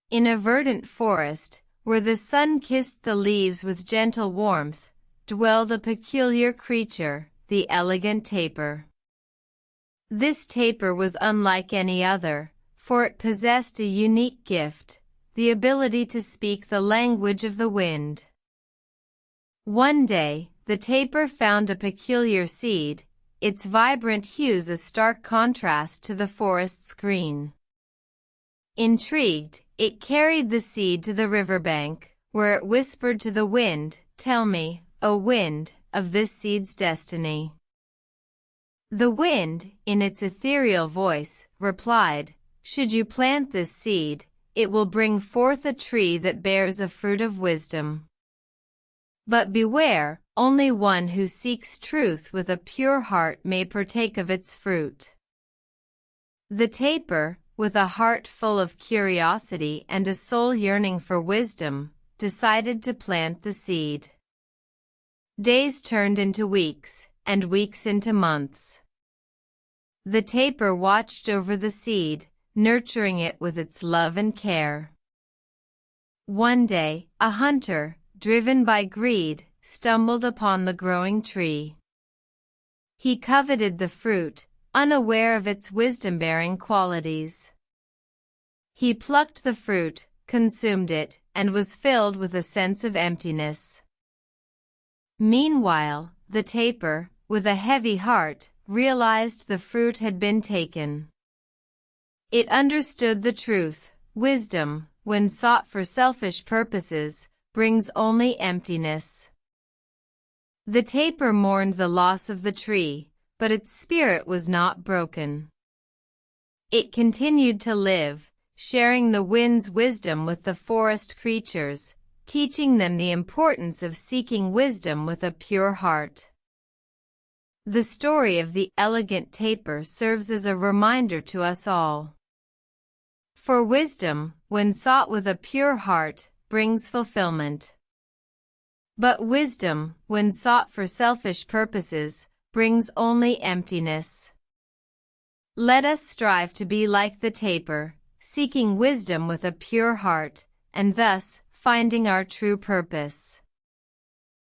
In a verdant forest, where the sun kissed the leaves with gentle warmth, dwelled a peculiar creature, the elegant tapir. This tapir was unlike any other, for it possessed a unique gift, the ability to speak the language of the wind. One day, the tapir found a peculiar seed, its vibrant hues a stark contrast to the forest's green. Intrigued, it carried the seed to the riverbank, where it whispered to the wind, "Tell me, O wind, of this seed's destiny." The wind, in its ethereal voice, replied, "Should you plant this seed, it will bring forth a tree that bears a fruit of wisdom. But beware, only one who seeks truth with a pure heart may partake of its fruit." The tapir, with a heart full of curiosity and a soul yearning for wisdom, decided to plant the seed. Days turned into weeks, and weeks into months. The tapir watched over the seed, nurturing it with its love and care. One day, a hunter, driven by greed, stumbled upon the growing tree. He coveted the fruit, unaware of its wisdom-bearing qualities. He plucked the fruit, consumed it, and was filled with a sense of emptiness. Meanwhile, the tapir, with a heavy heart, realized the fruit had been taken. It understood the truth: wisdom, when sought for selfish purposes, brings only emptiness. The tapir mourned the loss of the tree, but its spirit was not broken. It continued to live, sharing the wind's wisdom with the forest creatures, teaching them the importance of seeking wisdom with a pure heart. The story of the elegant tapir serves as a reminder to us all. For wisdom, when sought with a pure heart, brings fulfillment. But wisdom, when sought for selfish purposes, brings only emptiness. Let us strive to be like the tapir, seeking wisdom with a pure heart, and thus finding our true purpose.